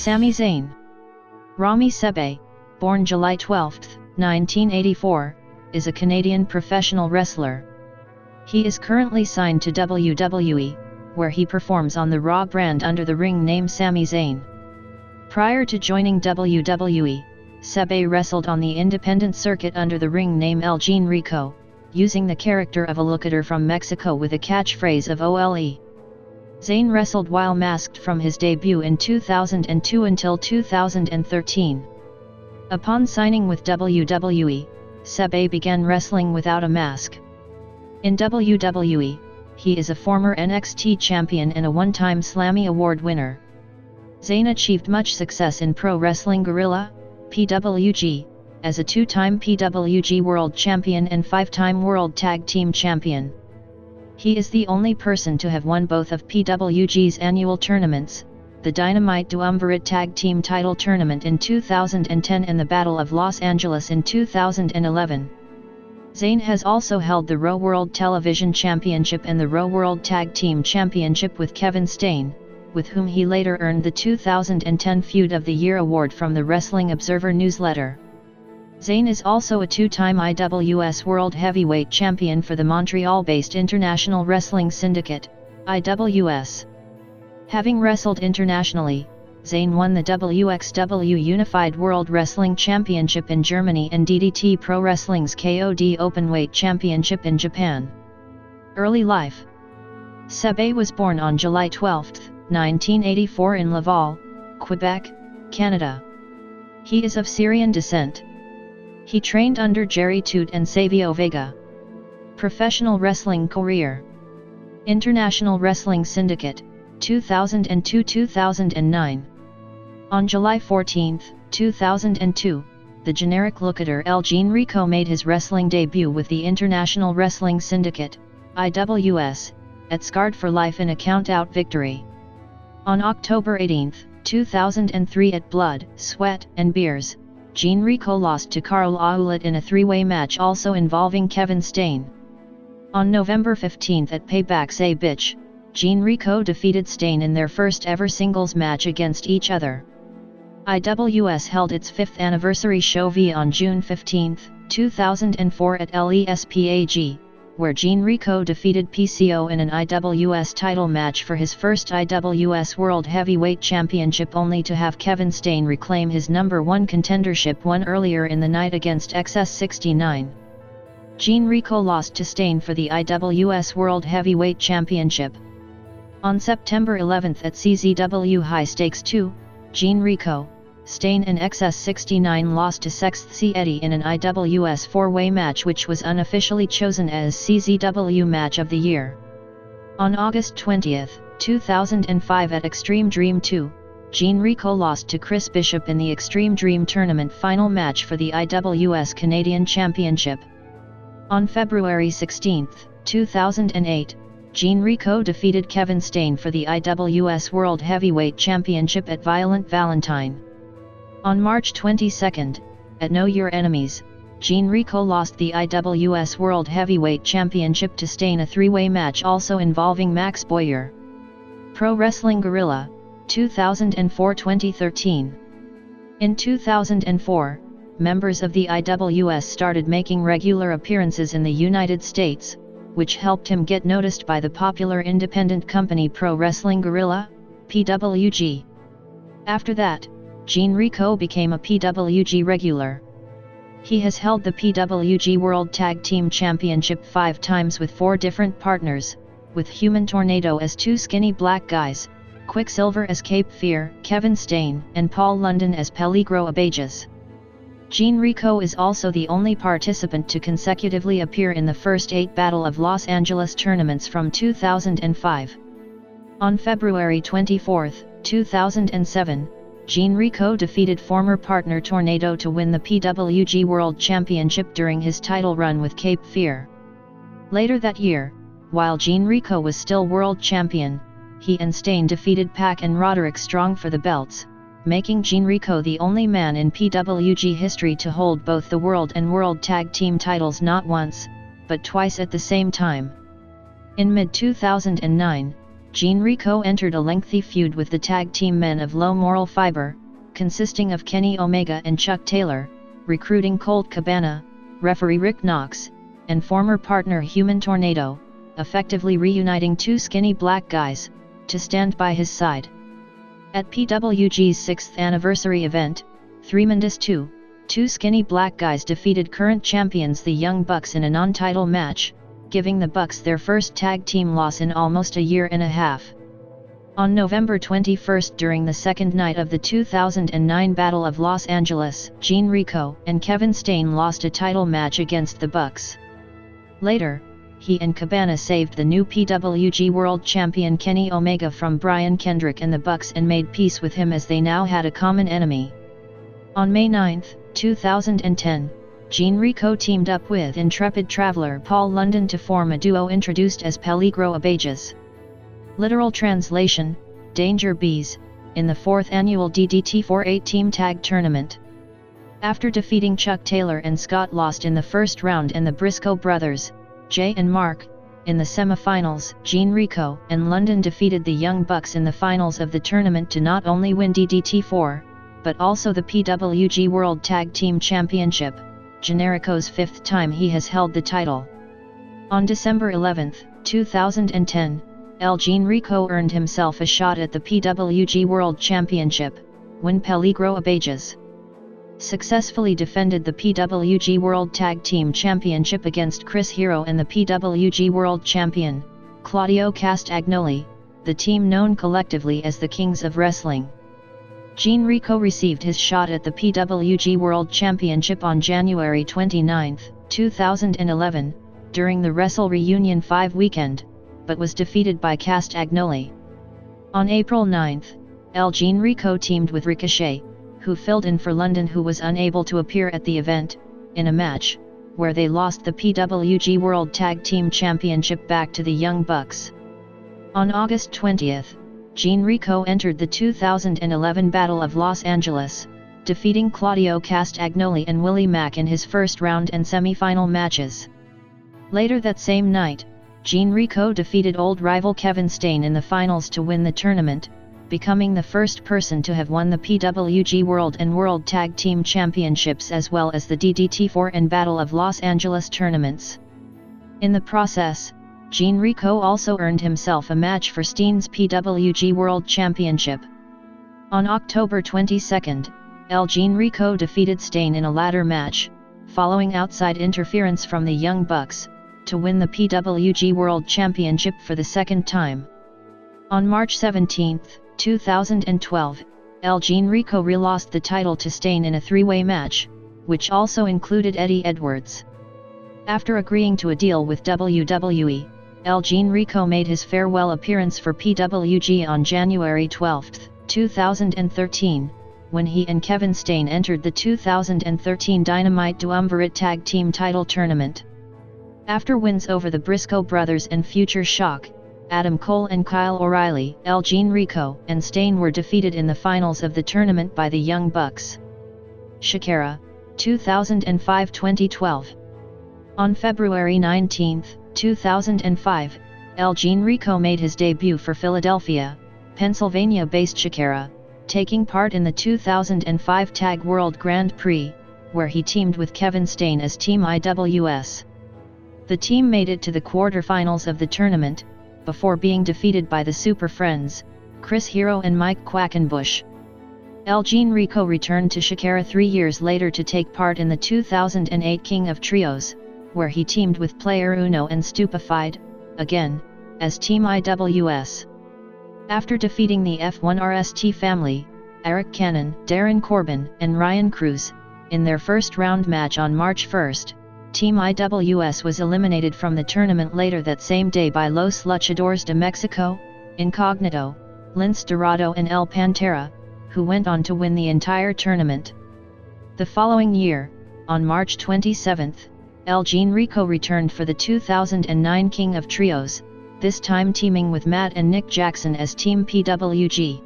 Sami Zayn. Rami Sebei, born July 12, 1984, is a Canadian professional wrestler. He is currently signed to WWE, where he performs on the Raw brand under the ring name Sami Zayn. Prior to joining WWE, Sebei wrestled on the independent circuit under the ring name El Gene Rico, using the character of a locator from Mexico with a catchphrase of OLE. Zayn wrestled while masked from his debut in 2002 until 2013. Upon signing with WWE, Sebei began wrestling without a mask. In WWE, he is a former NXT champion and a one-time Slammy Award winner. Zayn achieved much success in Pro Wrestling Guerrilla, PWG, as a two-time PWG World Champion and five-time World Tag Team Champion. He is the only person to have won both of PWG's annual tournaments, the Dynamite Duumvirate Tag Team Title Tournament in 2010 and the Battle of Los Angeles in 2011. Zayn has also held the Raw World Television Championship and the Raw World Tag Team Championship with Kevin Steen, with whom he later earned the 2010 Feud of the Year award from the Wrestling Observer newsletter. Zayn is also a two-time IWS World Heavyweight Champion for the Montreal-based International Wrestling Syndicate, IWS. Having wrestled internationally, Zayn won the WXW Unified World Wrestling Championship in Germany and DDT Pro Wrestling's KOD Openweight Championship in Japan. Early life. Sebei was born on July 12, 1984 in Laval, Quebec, Canada. He is of Syrian descent. He trained under Jerry Toot and Savio Vega. Professional wrestling career. International Wrestling Syndicate, 2002-2009. On July 14, 2002, the generic locator El Gene Rico made his wrestling debut with the International Wrestling Syndicate, IWS, at Scarred for Life in a count-out victory. On October 18, 2003 at Blood, Sweat and Beers, Gene Rico lost to Carl Ouellet in a three-way match also involving Kevin Steen. On November 15 at Payback's A Bitch, Gene Rico defeated Steen in their first ever singles match against each other. IWS held its 5th anniversary show on June 15, 2004 at LESPAG, where Gene Rico defeated PCO in an IWS title match for his first IWS World Heavyweight Championship, only to have Kevin Steen reclaim his number 1 contendership won earlier in the night against XS69. Gene Rico lost to Steen for the IWS World Heavyweight Championship. On September 11 at CZW High Stakes 2, Gene Rico, Steen and XS69 lost to Sexth C. Eddie in an IWS 4-way match which was unofficially chosen as CZW Match of the Year. On August 20, 2005 at Extreme Dream 2, Gene Rico lost to Chris Bishop in the Extreme Dream Tournament final match for the IWS Canadian Championship. On February 16, 2008, Gene Rico defeated Kevin Steen for the IWS World Heavyweight Championship at Violent Valentine. On March 22, at Know Your Enemies, Gene Rico lost the IWS World Heavyweight Championship to Steen, a three-way match also involving Max Boyer. Pro Wrestling Guerrilla, 2004-2013. In 2004, members of the IWS started making regular appearances in the United States, which helped him get noticed by the popular independent company Pro Wrestling Guerrilla, PWG. After that, Gene Rico became a PWG regular. He has held the PWG World Tag Team Championship 5 times with 4 different partners, with Human Tornado as 2 skinny black guys, Quicksilver as Cape Fear, Kevin Steen, and Paul London as Peligro Abages. Gene Rico is also the only participant to consecutively appear in the first 8 Battle of Los Angeles tournaments from 2005. On February 24, 2007, Gene Rico defeated former partner Tornado to win the PWG World Championship during his title run with Cape Fear. Later that year, while Gene Rico was still world champion, he and Steen defeated Pac and Roderick Strong for the belts, making Gene Rico the only man in PWG history to hold both the World and World Tag Team titles not once, but twice at the same time. In mid-2009, Jean Rico entered a lengthy feud with the tag team men of low moral fiber, consisting of Kenny Omega and Chuck Taylor, recruiting Colt Cabana, referee Rick Knox, and former partner Human Tornado, effectively reuniting two skinny black guys, to stand by his side. At PWG's 6th anniversary event, 3-2, two skinny black guys defeated current champions the Young Bucks in a non-title match, giving the Bucks their first tag team loss in almost a year and a half. On November 21 during the second night of the 2009 Battle of Los Angeles, Jean Rico and Kevin Steen lost a title match against the Bucks. Later, he and Cabana saved the new PWG World Champion Kenny Omega from Brian Kendrick and the Bucks and made peace with him as they now had a common enemy. On May 9, 2010, Jean Rico teamed up with intrepid traveler Paul London to form a duo introduced as Peligro Abages. Literal translation, Danger Bees, in the 4th annual DDT4 8-team tag tournament. After defeating Chuck Taylor and Scott Lost in the first round and the Briscoe brothers, Jay and Mark, in the semifinals, Jean Rico and London defeated the Young Bucks in the finals of the tournament to not only win DDT4, but also the PWG World Tag Team Championship, Generico's 5th time he has held the title. On December 11, 2010, Jean Rico earned himself a shot at the PWG World Championship, when Peligro Abages successfully defended the PWG World Tag Team Championship against Chris Hero and the PWG World Champion, Claudio Castagnoli, the team known collectively as the Kings of Wrestling. Jean Rico received his shot at the PWG World Championship on January 29, 2011, during the Wrestle Reunion 5 weekend, but was defeated by Castagnoli. On April 9, Jean Rico teamed with Ricochet, who filled in for London who was unable to appear at the event, in a match, where they lost the PWG World Tag Team Championship back to the Young Bucks. On August 20, Jean Rico entered the 2011 Battle of Los Angeles, defeating Claudio Castagnoli and Willie Mack in his first round and semi-final matches. Later that same night, Jean Rico defeated old rival Kevin Steen in the finals to win the tournament, becoming the first person to have won the PWG World and World Tag Team Championships as well as the DDT4 and Battle of Los Angeles tournaments. In the process, Jean Rico also earned himself a match for Steen's PWG World Championship. On October 22, Jean Rico defeated Steen in a ladder match, following outside interference from the Young Bucks, to win the PWG World Championship for the second time. On March 17, 2012, Jean Rico relost the title to Steen in a three-way match, which also included Eddie Edwards. After agreeing to a deal with WWE, Jean Rico made his farewell appearance for PWG on January 12, 2013, when he and Kevin Steen entered the 2013 Dynamite Duumvirate Tag Team Title Tournament. After wins over the Briscoe brothers and Future Shock, Adam Cole and Kyle O'Reilly, Jean Rico and Steen were defeated in the finals of the tournament by the Young Bucks. Shakira, 2005-2012. On February 19, 2005, Jean Rico made his debut for Philadelphia, Pennsylvania-based Shakira, taking part in the 2005 Tag World Grand Prix, where he teamed with Kevin Steen as Team IWS. The team made it to the quarterfinals of the tournament, before being defeated by the Super Friends, Chris Hero and Mike Quackenbush. Jean Rico returned to Shakira 3 years later to take part in the 2008 King of Trios, where he teamed with Player Uno and Stupefied, again, as Team IWS. After defeating the F1 RST family, Eric Cannon, Darren Corbin, and Ryan Cruz, in their first round match on March 1, Team IWS was eliminated from the tournament later that same day by Los Luchadores de Mexico, Incognito, Lince Dorado and El Pantera, who went on to win the entire tournament. The following year, on March 27, Jean Rico returned for the 2009 King of Trios, this time teaming with Matt and Nick Jackson as Team PWG.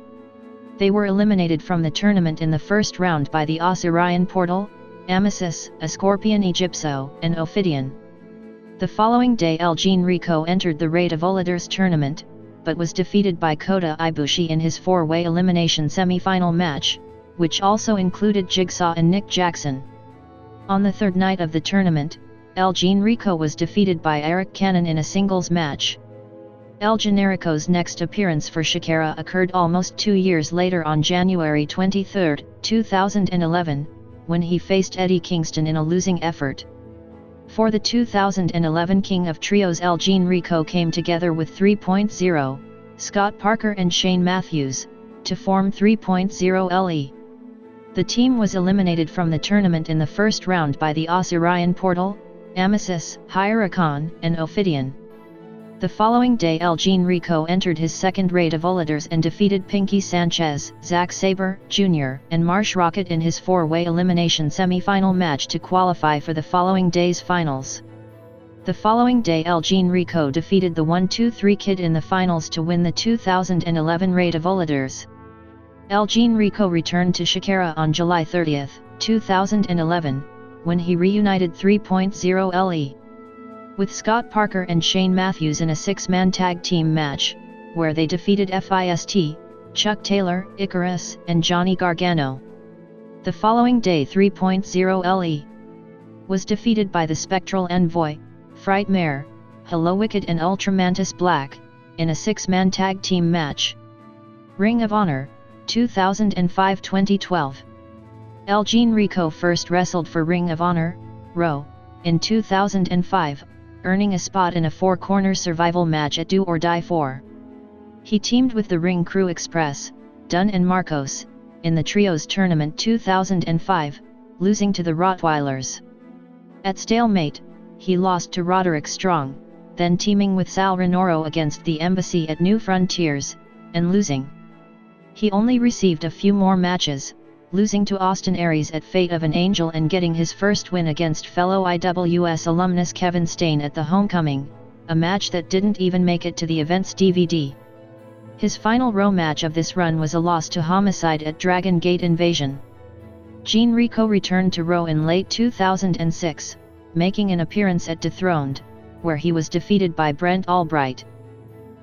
They were eliminated from the tournament in the first round by the Osirian Portal, Amasis, a Scorpion Egypso, and Ophidian. The following day Jean Rico entered the Raid of Voladores tournament, but was defeated by Kota Ibushi in his four-way elimination semi-final match, which also included Jigsaw and Nick Jackson. On the third night of the tournament, El Generico was defeated by Eric Cannon in a singles match. El Generico's next appearance for Shakira occurred almost 2 years later on January 23, 2011, when he faced Eddie Kingston in a losing effort. For the 2011 King of Trios, El Generico came together with 3.0, Scott Parker and Shane Matthews, to form 3.0 LE. The team was eliminated from the tournament in the first round by the Osirian Portal, Amasis, Hyricon, and Ophidian. The following day El Generico entered his second raid of Voladors and defeated Pinky Sanchez, Zack Sabre, Jr., and Marsh Rocket in his four-way elimination semi-final match to qualify for the following day's finals. The following day El Generico defeated the 1-2-3 Kid in the finals to win the 2011 raid of Voladors. El Generico returned to Shakira on July 30, 2011, when he reunited 3.0 LE with Scott Parker and Shane Matthews in a six-man tag team match, where they defeated FIST, Chuck Taylor, Icarus, and Johnny Gargano. The following day 3.0 LE was defeated by the Spectral Envoy, Frightmare, Hello Wicked and Ultramantis Black, in a six-man tag team match. Ring of Honor, 2005-2012. El Generico first wrestled for Ring of Honor, RAW, in 2005, earning a spot in a four-corner survival match at Do or Die 4. He teamed with the Ring Crew Express, Dunn and Marcos, in the Trios Tournament 2005, losing to the Rottweilers. At Stalemate, he lost to Roderick Strong, then teaming with Sal Renoro against the Embassy at New Frontiers, and losing. He only received a few more matches, losing to Austin Aries at Fate of an Angel and getting his first win against fellow IWS alumnus Kevin Stain at the Homecoming, a match that didn't even make it to the event's DVD. His final RAW match of this run was a loss to Homicide at Dragon Gate Invasion. Generico returned to RAW in late 2006, making an appearance at Dethroned, where he was defeated by Brent Albright.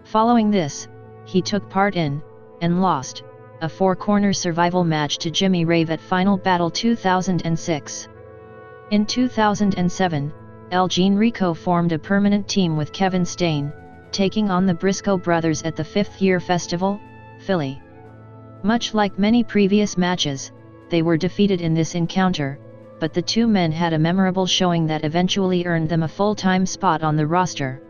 Following this, he took part in, and lost, a four-corner survival match to Jimmy Rave at Final Battle 2006. In 2007, El Generico formed a permanent team with Kevin Stain, taking on the Briscoe brothers at the 5th Year Festival, Philly. Much like many previous matches, they were defeated in this encounter, but the two men had a memorable showing that eventually earned them a full-time spot on the roster.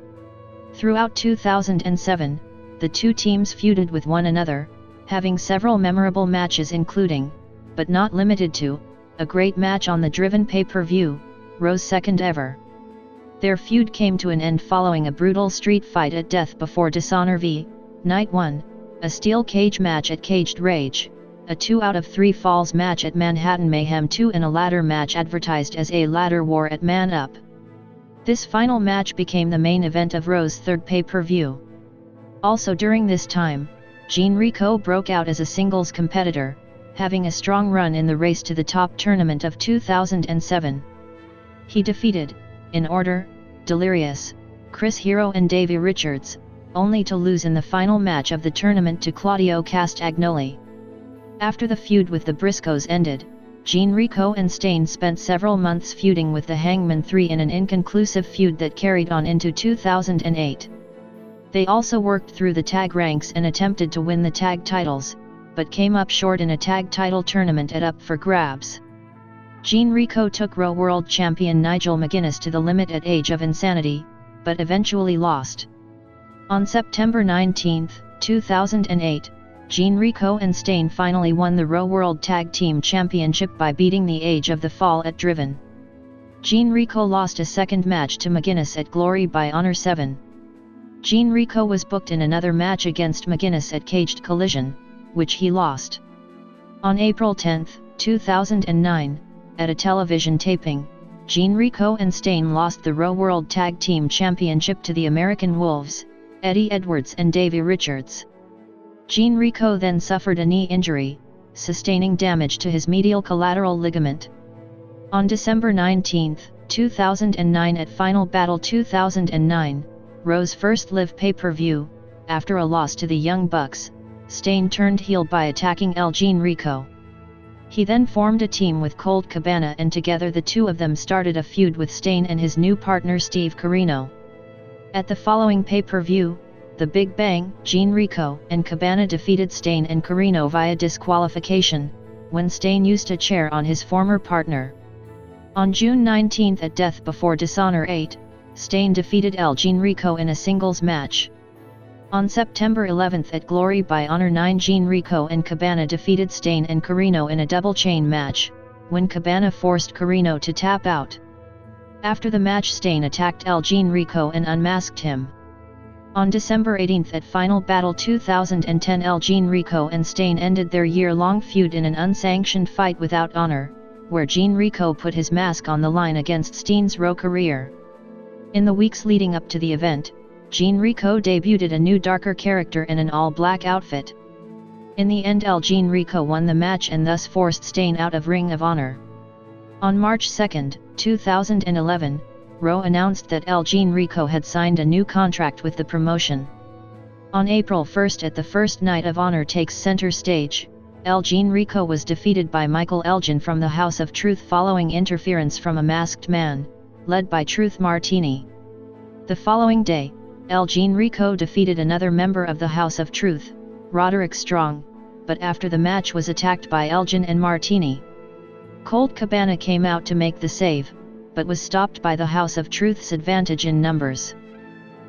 Throughout 2007, the two teams feuded with one another, having several memorable matches including, but not limited to, a great match on the Driven pay-per-view, Raw's second ever. Their feud came to an end following a brutal street fight at Death Before Dishonor v. Night 1, a steel cage match at Caged Rage, a 2 out of 3 falls match at Manhattan Mayhem 2 and a ladder match advertised as a ladder war at Man Up. This final match became the main event of Raw's third pay-per-view. Also during this time, Generico broke out as a singles competitor, having a strong run in the Race to the Top tournament of 2007. He defeated, in order, Delirious, Chris Hero and Davey Richards, only to lose in the final match of the tournament to Claudio Castagnoli. After the feud with the Briscoes ended, Generico and Stain spent several months feuding with the Hangman 3 in an inconclusive feud that carried on into 2008. They also worked through the tag ranks and attempted to win the tag titles, but came up short in a tag title tournament at Up for Grabs. Generico took Raw World Champion Nigel McGuinness to the limit at Age of Insanity, but eventually lost. On September 19, 2008, Generico and Stain finally won the Raw World Tag Team Championship by beating the Age of the Fall at Driven. Generico lost a second match to McGuinness at Glory by Honor 7. Generico was booked in another match against McGuinness at Caged Collision, which he lost. On April 10, 2009, at a television taping, Generico and Stain lost the Raw World Tag Team Championship to the American Wolves, Eddie Edwards and Davey Richards. Generico then suffered a knee injury, sustaining damage to his medial collateral ligament. On December 19, 2009 at Final Battle 2009, Raw's first live pay-per-view, after a loss to the Young Bucks, Stain turned heel by attacking El Generico. He then formed a team with Colt Cabana, and together the two of them started a feud with Stain and his new partner Steve Corino. At the following pay-per-view, The Big Bang, Generico and Cabana defeated Stain and Corino via disqualification, when Stain used a chair on his former partner. On June 19 at Death Before Dishonor 8, Stain defeated El Generico in a singles match. On September 11 at Glory by Honor 9, Generico and Cabana defeated Stain and Corino in a double chain match, when Cabana forced Corino to tap out. After the match, Stain attacked El Generico and unmasked him. On December 18 at Final Battle 2010, El Generico and Stain ended their year-long feud in an unsanctioned fight without honor, where Generico put his mask on the line against Stain's Raw career. In the weeks leading up to the event, Generico debuted a new darker character in an all-black outfit. In the end, El Generico won the match and thus forced Stain out of Ring of Honor. On March 2, 2011, Raw announced that El Generico had signed a new contract with the promotion. On April 1 at the first Night of Honor Takes Center Stage, El Generico was defeated by Michael Elgin from the House of Truth following interference from a masked man, led by Truth Martini. The following day, El Generico defeated another member of the House of Truth, Roderick Strong, but after the match was attacked by Elgin and Martini. Colt Cabana came out to make the save, but was stopped by the House of Truth's advantage in numbers.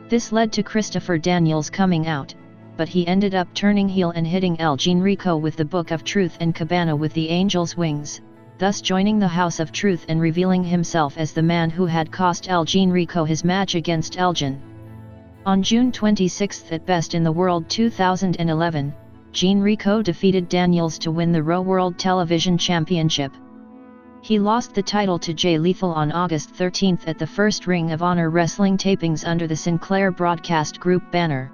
This led to Christopher Daniels coming out, but he ended up turning heel and hitting El Generico with the Book of Truth and Cabana with the Angel's Wings, thus joining the House of Truth and revealing himself as the man who had cost El Generico his match against Elgin. On June 26 at Best in the World 2011, Generico defeated Daniels to win the Raw World Television Championship. He lost the title to Jay Lethal on August 13 at the first Ring of Honor wrestling tapings under the Sinclair Broadcast Group banner.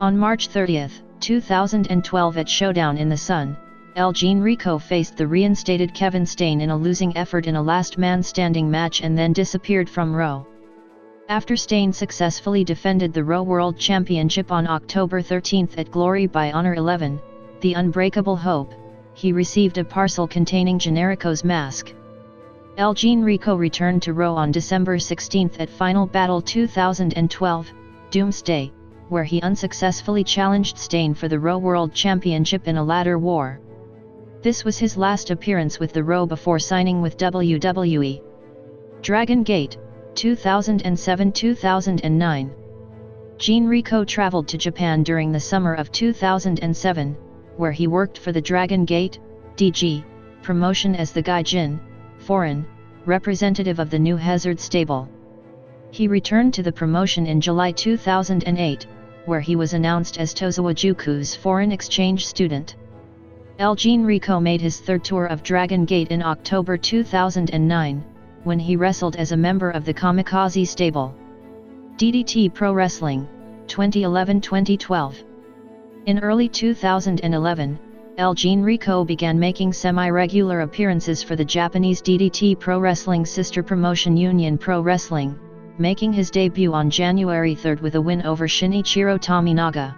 On March 30, 2012 at Showdown in the Sun, El Generico faced the reinstated Kevin Stain in a losing effort in a last man standing match and then disappeared from Raw. After Stain successfully defended the Raw World Championship on October 13 at Glory by Honor 11, The Unbreakable Hope, he received a parcel containing Generico's mask. El Generico returned to Raw on December 16 at Final Battle 2012, Doomsday, where he unsuccessfully challenged Stain for the Raw World Championship in a ladder war. This was his last appearance with the Raw before signing with WWE. Dragon Gate, 2007-2009. Generico traveled to Japan during the summer of 2007, where he worked for the Dragon Gate, DG, promotion as the Gaijin, foreign, representative of the New Hazard stable. He returned to the promotion in July 2008, where he was announced as Tozawa Juku's foreign exchange student. El Generico made his third tour of Dragon Gate in October 2009, when he wrestled as a member of the Kamikaze stable. DDT Pro Wrestling, 2011-2012. In early 2011, El Generico began making semi-regular appearances for the Japanese DDT Pro Wrestling sister promotion Union Pro Wrestling, making his debut on January 3 with a win over Shinichiro Tominaga.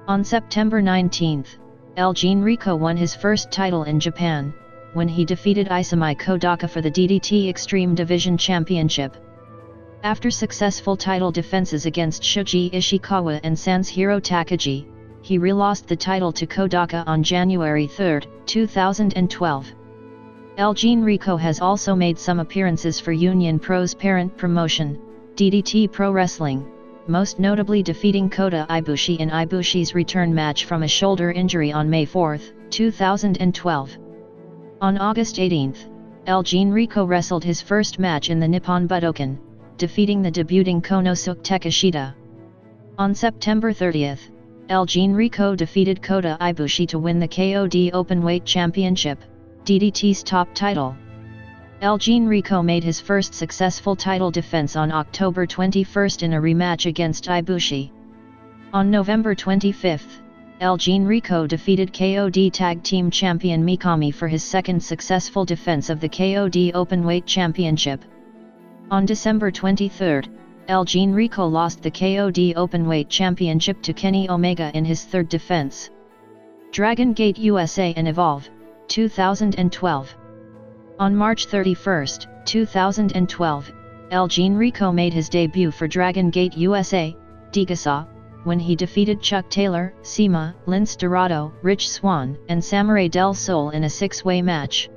On September 19, El Generico won his first title in Japan, when he defeated Isami Kodaka for the DDT Extreme Division Championship. After successful title defenses against Shuji Ishikawa and Sanshiro Takagi, he relost the title to Kodaka on January 3, 2012. El Generico has also made some appearances for Union Pro's parent promotion, DDT Pro Wrestling, most notably defeating Kota Ibushi in Ibushi's return match from a shoulder injury on May 4, 2012. On August 18, El Generico wrestled his first match in the Nippon Budokan, defeating the debuting Konosuke Takeshita. On September 30, El Generico defeated Kota Ibushi to win the KOD Openweight Championship, DDT's top title. El Generico made his first successful title defense on October 21 in a rematch against Ibushi. On November 25, El Generico defeated KOD Tag Team Champion Mikami for his second successful defense of the KOD Openweight Championship. On December 23, Elgin Rico lost the KOD Openweight Championship to Kenny Omega in his third defense. Dragon Gate USA and Evolve, 2012. On March 31, 2012, Elgin Rico made his debut for Dragon Gate USA, Digasa, when he defeated Chuck Taylor, Sima, Lince Dorado, Rich Swann, and Samurai Del Sol in a six-way match.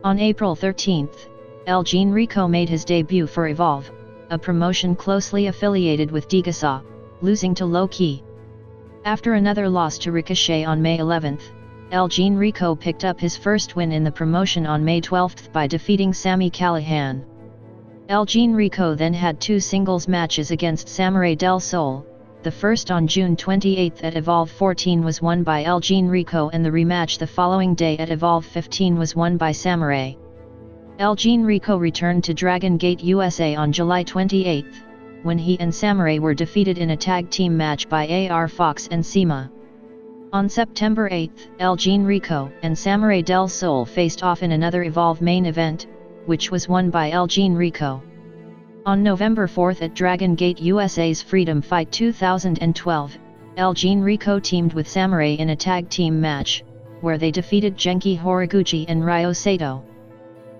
On April 13, Elgin Rico made his debut for Evolve, a promotion closely affiliated with Digasa, losing to Low Ki. After another loss to Ricochet on May 11, Elgin Rico picked up his first win in the promotion on May 12 by defeating Sami Callihan. Elgin Rico then had two singles matches against Samurai Del Sol. The first on June 28 at Evolve 14 was won by Elgin Rico, and the rematch the following day at Evolve 15 was won by Samurai. Elgin Rico returned to Dragon Gate USA on July 28, when he and Samurai were defeated in a tag team match by AR Fox and Sima. On September 8, Elgin Rico and Samurai Del Sol faced off in another Evolve main event, which was won by Elgin Rico. On November 4 at Dragon Gate USA's Freedom Fight 2012, Elgin Rico teamed with Samurai in a tag team match, where they defeated Genki Horiguchi and Ryo Sato.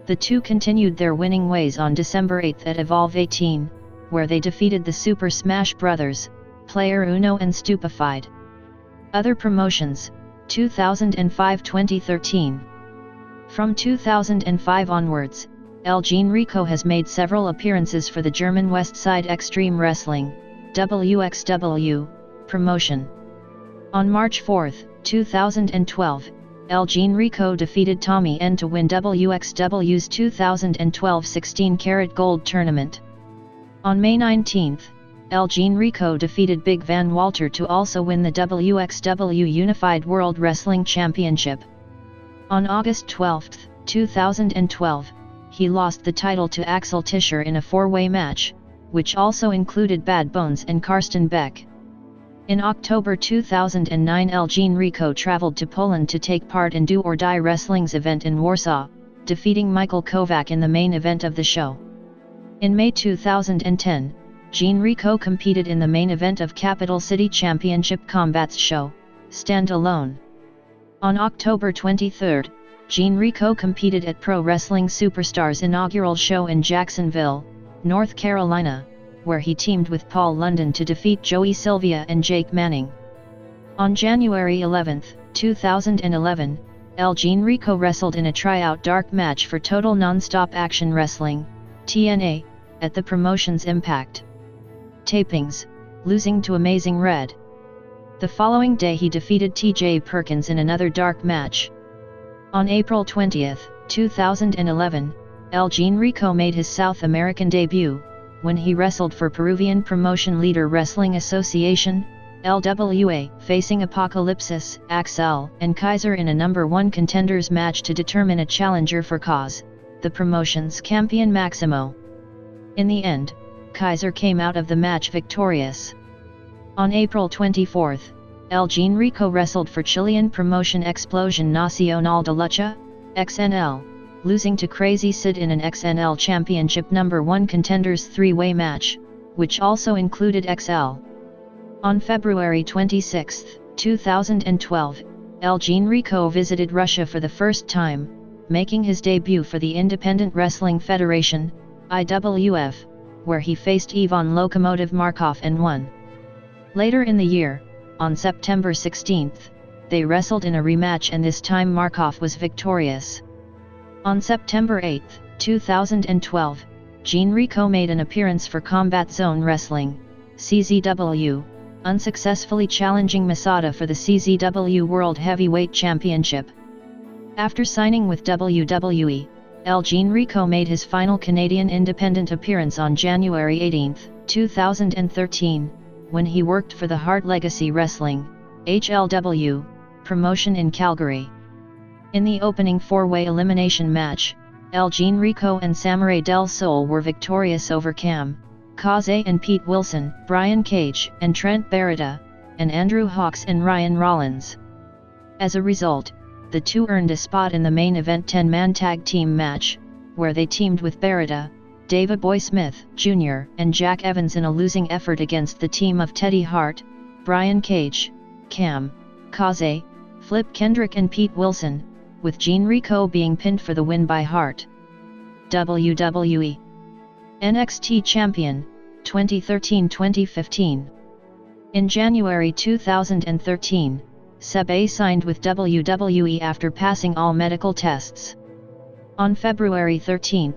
The two continued their winning ways on December 8 at Evolve 18, where they defeated the Super Smash Brothers, Player Uno and Stupefied. Other promotions, 2005-2013. From 2005 onwards, Elgin Rico has made several appearances for the German West Side Extreme Wrestling, WXW, promotion. On March 4, 2012, Elgin Rico defeated Tommy N to win WXW's 2012 16-karat gold tournament. On May 19, Elgin Rico defeated Big Van Walter to also win the WXW Unified World Wrestling Championship. On August 12, 2012, he lost the title to Axel Tischer in a four-way match, which also included Bad Bones and Karsten Beck. In October 2009, Elgin Rico traveled to Poland to take part in Do or Die Wrestling's event in Warsaw, defeating Michael Kovac in the main event of the show. In May 2010, Elgin Rico competed in the main event of Capital City Championship Combat's show, Stand Alone. On October 23, Elgin Rico competed at Pro Wrestling Superstars' inaugural show in Jacksonville, North Carolina, where he teamed with Paul London to defeat Joey Sylvia and Jake Manning. On January 11, 2011, Elgin Rico wrestled in a tryout dark match for Total Nonstop Action Wrestling, TNA, at the promotion's Impact tapings, losing to Amazing Red. The following day he defeated TJ Perkins in another dark match. On April 20, 2011, Elgin Rico made his South American debut, when he wrestled for Peruvian promotion Leader Wrestling Association, LWA, facing Apocalypsis, Axel, and Kaiser in a number 1 contenders match to determine a challenger for KAZ, the promotion's Campeón Máximo. In the end, Kaiser came out of the match victorious. On April 24, Elgin Rico wrestled for Chilean promotion Explosion Nacional de Lucha, XNL, losing to Crazy Sid in an XNL Championship No. 1 Contenders 3-way match, which also included XL. On February 26, 2012, Elgin Rico visited Russia for the first time, making his debut for the Independent Wrestling Federation, IWF, where he faced Ivan Lokomotiv Markov and won. Later in the year, on September 16, they wrestled in a rematch and this time Markov was victorious. On September 8, 2012, Elgin Rico made an appearance for Combat Zone Wrestling, CZW, unsuccessfully challenging Masada for the CZW World Heavyweight Championship. After signing with WWE, Elgin Rico made his final Canadian independent appearance on January 18, 2013, when he worked for the Hart Legacy Wrestling, HLW, promotion in Calgary. In the opening 4-way elimination match, Elgin Rico and Samurai Del Sol were victorious over Cam, Kaze and Pete Wilson, Brian Cage and Trent Barretta, and Andrew Hawks and Ryan Rollins. As a result, the two earned a spot in the main event 10-man tag team match, where they teamed with Barretta, Davey Boy Smith, Jr., and Jack Evans in a losing effort against the team of Teddy Hart, Brian Cage, Cam, Kaze, Flip Kendrick and Pete Wilson, with Gene Rico being pinned for the win by Hart. WWE NXT Champion, 2013-2015. In January 2013, Sebei signed with WWE after passing all medical tests. On February 13,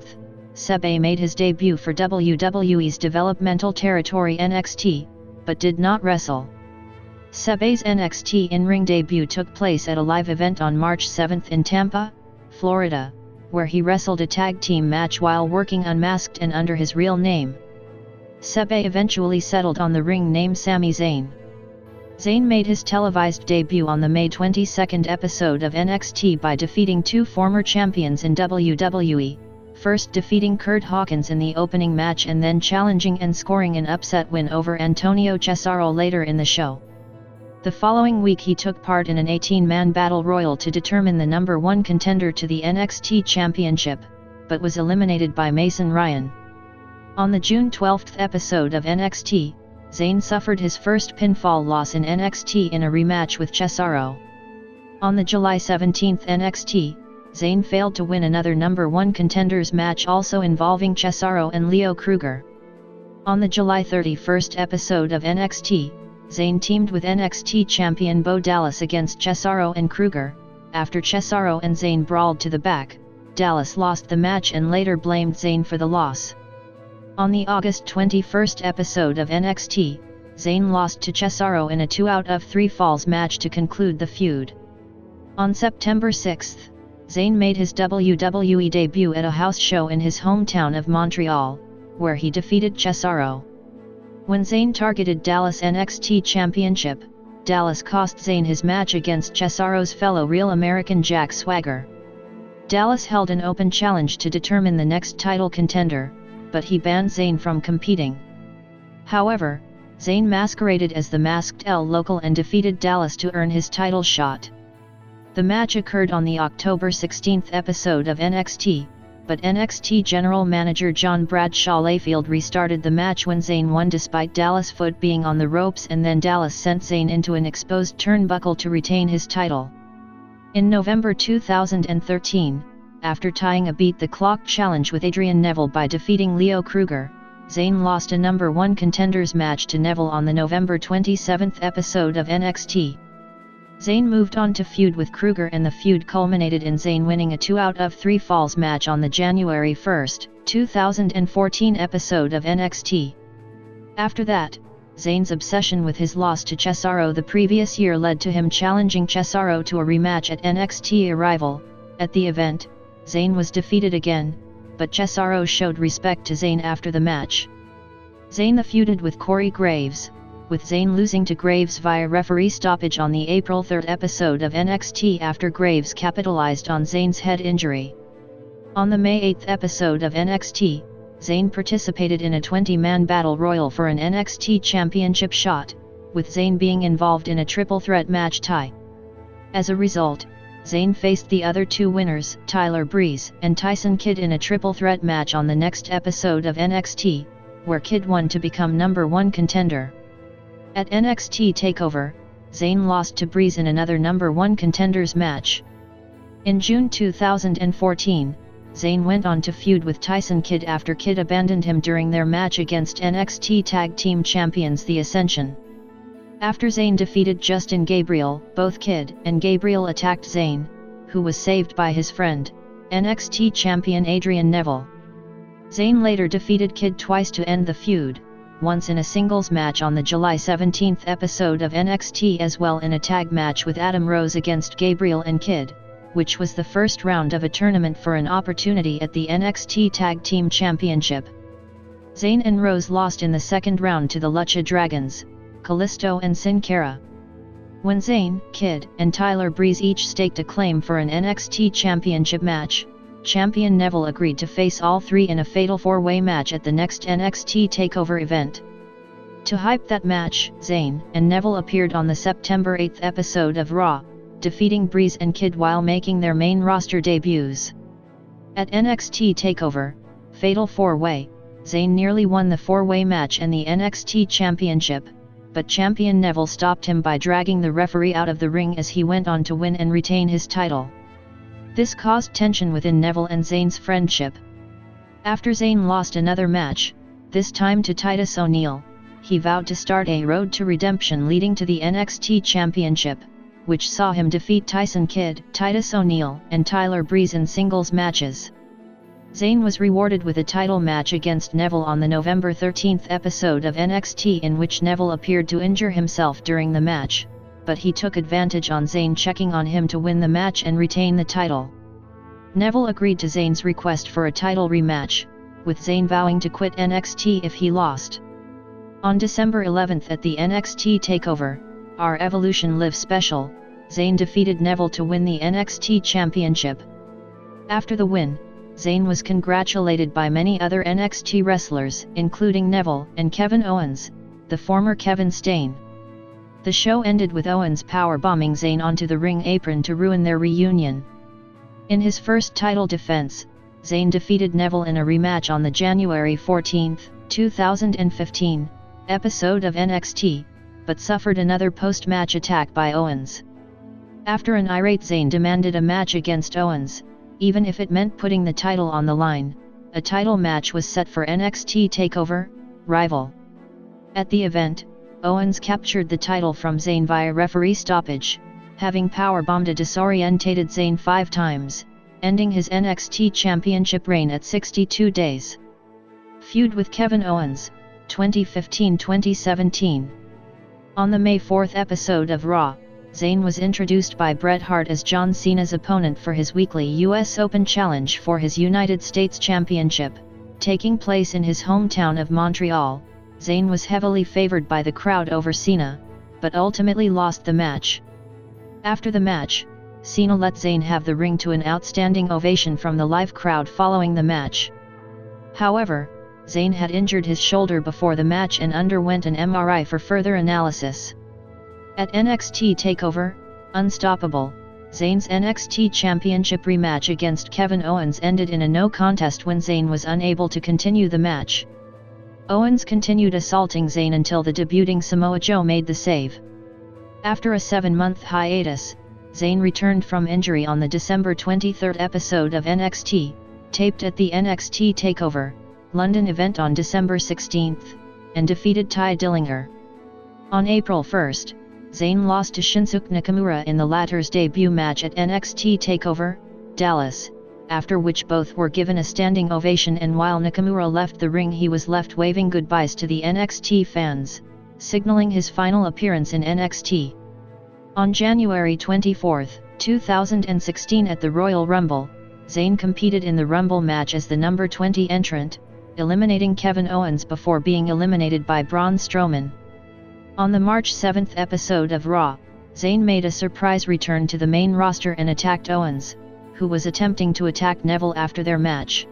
Sebei made his debut for WWE's developmental territory NXT, but did not wrestle. Sebei's NXT in-ring debut took place at a live event on March 7 in Tampa, Florida, where he wrestled a tag team match while working unmasked and under his real name. Sebei eventually settled on the ring name Sami Zayn. Zayn made his televised debut on the May 22 episode of NXT by defeating two former champions in WWE, first defeating Curt Hawkins in the opening match and then challenging and scoring an upset win over Antonio Cesaro later in the show. The following week he took part in an 18-man battle royal to determine the number one contender to the NXT Championship, but was eliminated by Mason Ryan. On the June 12 episode of NXT, Zayn suffered his first pinfall loss in NXT in a rematch with Cesaro. On the July 17 NXT, Zayn failed to win another number one contenders match also involving Cesaro and Leo Kruger. On the July 31 episode of NXT, Zayn teamed with NXT champion Bo Dallas against Cesaro and Kruger. After Cesaro and Zayn brawled to the back, Dallas lost the match and later blamed Zayn for the loss. On the August 21 episode of NXT, Zayn lost to Cesaro in a 2 out of 3 falls match to conclude the feud. On September 6, Zayn made his WWE debut at a house show in his hometown of Montreal, where he defeated Cesaro. When Zayn targeted Dallas NXT Championship, Dallas cost Zayn his match against Cesaro's fellow Real American Jack Swagger. Dallas held an open challenge to determine the next title contender, but he banned Zayn from competing. However, Zayn masqueraded as the Masked El Local and defeated Dallas to earn his title shot. The match occurred on the October 16 episode of NXT, but NXT General Manager John Bradshaw Layfield restarted the match when Zayn won despite Dallas' foot being on the ropes, and then Dallas sent Zayn into an exposed turnbuckle to retain his title. In November 2013, after tying a beat-the-clock challenge with Adrian Neville by defeating Leo Kruger, Zayn lost a number one contenders match to Neville on the November 27 episode of NXT. Zayn moved on to feud with Kruger, and the feud culminated in Zayn winning a 2 out of 3 falls match on the January 1, 2014 episode of NXT. After that, Zayn's obsession with his loss to Cesaro the previous year led to him challenging Cesaro to a rematch at NXT Arrival. At the event, Zayn was defeated again, but Cesaro showed respect to Zayn after the match. Zayn feuded with Corey Graves, with Zayn losing to Graves via referee stoppage on the April 3 episode of NXT after Graves capitalized on Zayn's head injury. On the May 8 episode of NXT, Zayn participated in a 20-man battle royal for an NXT championship shot, with Zayn being involved in a triple threat match tie. As a result, Zayn faced the other two winners, Tyler Breeze and Tyson Kidd, in a triple threat match on the next episode of NXT, where Kidd won to become number one contender. At NXT TakeOver, Zayn lost to Breeze in another number one contenders match. In June 2014, Zayn went on to feud with Tyson Kidd after Kidd abandoned him during their match against NXT Tag Team Champions The Ascension. After Zayn defeated Justin Gabriel, both Kidd and Gabriel attacked Zayn, who was saved by his friend, NXT champion Adrian Neville. Zayn later defeated Kidd twice to end the feud, once in a singles match on the July 17 episode of NXT, as well in a tag match with Adam Rose against Gabriel and Kidd, which was the first round of a tournament for an opportunity at the NXT Tag Team Championship. Zayn and Rose lost in the second round to the Lucha Dragons, Kalisto and Sin Cara. When Zayn, Kidd, and Tyler Breeze each staked a claim for an NXT Championship match, champion Neville agreed to face all three in a fatal four-way match at the next NXT TakeOver event. To hype that match, Zayn and Neville appeared on the September 8 episode of Raw, defeating Breeze and Kidd while making their main roster debuts. At NXT TakeOver, Fatal 4-Way, Zayn nearly won the 4-way match and the NXT Championship, but champion Neville stopped him by dragging the referee out of the ring as he went on to win and retain his title. This caused tension within Neville and Zayn's friendship. After Zayn lost another match, this time to Titus O'Neil, he vowed to start a road to redemption leading to the NXT Championship, which saw him defeat Tyson Kidd, Titus O'Neil, and Tyler Breeze in singles matches. Zayn was rewarded with a title match against Neville on the November 13 episode of NXT, in which Neville appeared to injure himself during the match, but he took advantage on Zayn checking on him to win the match and retain the title. Neville agreed to Zayn's request for a title rematch, with Zayn vowing to quit NXT if he lost. On December 11 at the NXT TakeOver, Our Evolution Live special, Zayn defeated Neville to win the NXT Championship. After the win, Zayn was congratulated by many other NXT wrestlers, including Neville and Kevin Owens, the former Kevin Steen. The show ended with Owens powerbombing Zayn onto the ring apron to ruin their reunion. In his first title defense, Zayn defeated Neville in a rematch on the January 14, 2015, episode of NXT, but suffered another post-match attack by Owens. After an irate Zayn demanded a match against Owens, even if it meant putting the title on the line. A title match was set for NXT TakeOver, Rival. At the event, Owens captured the title from Zayn via referee stoppage, having powerbombed a disorientated Zayn 5 times, ending his NXT Championship reign at 62 days. Feud with Kevin Owens, 2015-2017. On the May 4 episode of Raw, Zayn was introduced by Bret Hart as John Cena's opponent for his weekly US Open Challenge for his United States Championship, taking place in his hometown of Montreal. Zayn was heavily favored by the crowd over Cena, but ultimately lost the match. After the match, Cena let Zayn have the ring to an outstanding ovation from the live crowd following the match. However, Zayn had injured his shoulder before the match and underwent an MRI for further analysis. At NXT TakeOver, Unstoppable, Zayn's NXT Championship rematch against Kevin Owens ended in a no contest when Zayn was unable to continue the match. Owens continued assaulting Zayn until the debuting Samoa Joe made the save. After a 7-month hiatus, Zayn returned from injury on the December 23 episode of NXT, taped at the NXT TakeOver, London event on December 16, and defeated Ty Dillinger. On April 1, Zayn lost to Shinsuke Nakamura in the latter's debut match at NXT TakeOver, Dallas, after which both were given a standing ovation, and while Nakamura left the ring he was left waving goodbyes to the NXT fans, signaling his final appearance in NXT. On January 24, 2016 at the Royal Rumble, Zayn competed in the Rumble match as the number 20 entrant, eliminating Kevin Owens before being eliminated by Braun Strowman. On the March 7 episode of Raw, Zayn made a surprise return to the main roster and attacked Owens, who was attempting to attack Neville after their match.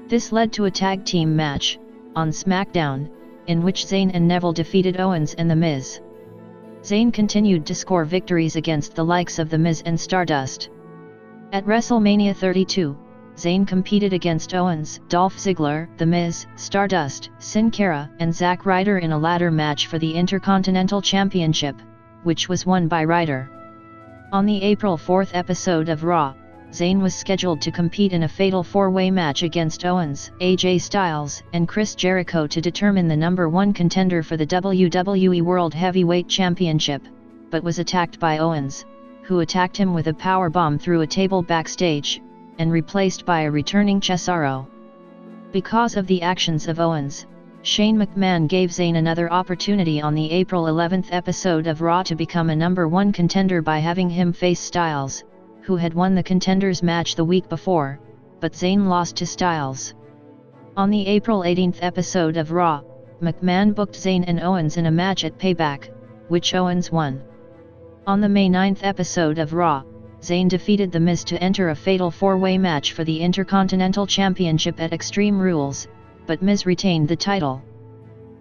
This led to a tag team match, on SmackDown, in which Zayn and Neville defeated Owens and The Miz. Zayn continued to score victories against the likes of The Miz and Stardust. At WrestleMania 32, Zayn competed against Owens, Dolph Ziggler, The Miz, Stardust, Sin Cara, and Zack Ryder in a ladder match for the Intercontinental Championship, which was won by Ryder. On the April 4 episode of Raw, Zayn was scheduled to compete in a fatal 4-way match against Owens, AJ Styles, and Chris Jericho to determine the number 1 contender for the WWE World Heavyweight Championship, but was attacked by Owens, who attacked him with a powerbomb through a table backstage, and replaced by a returning Cesaro. Because of the actions of Owens, Shane McMahon gave Zayn another opportunity on the April 11 episode of Raw to become a number 1 contender by having him face Styles, who had won the contenders match the week before, but Zayn lost to Styles. On the April 18 episode of Raw, McMahon booked Zayn and Owens in a match at Payback, which Owens won. On the May 9 episode of Raw, Zayn defeated The Miz to enter a fatal 4-way match for the Intercontinental Championship at Extreme Rules, but Miz retained the title.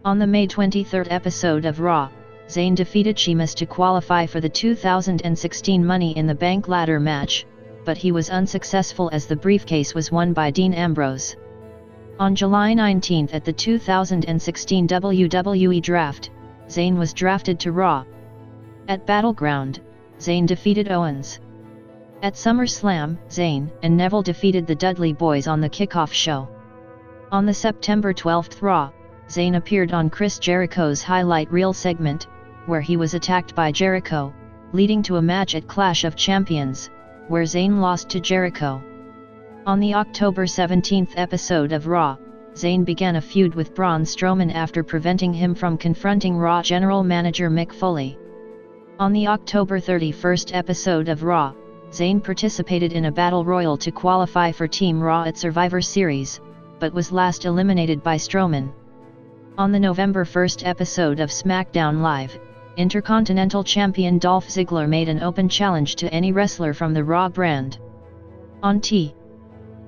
On the May 23 episode of Raw, Zayn defeated Sheamus to qualify for the 2016 Money in the Bank ladder match, but he was unsuccessful as the briefcase was won by Dean Ambrose. On July 19 at the 2016 WWE Draft, Zayn was drafted to Raw. At Battleground, Zayn defeated Owens. At SummerSlam, Zayn and Neville defeated the Dudley Boys on the kickoff show. On the September 12 Raw, Zayn appeared on Chris Jericho's highlight reel segment, where he was attacked by Jericho, leading to a match at Clash of Champions, where Zayn lost to Jericho. On the October 17 episode of Raw, Zayn began a feud with Braun Strowman after preventing him from confronting Raw general manager Mick Foley. On the October 31 episode of Raw, Zayn participated in a battle royal to qualify for Team Raw at Survivor Series, but was last eliminated by Strowman. On the November 1 episode of SmackDown Live, Intercontinental Champion Dolph Ziggler made an open challenge to any wrestler from the Raw brand. On T.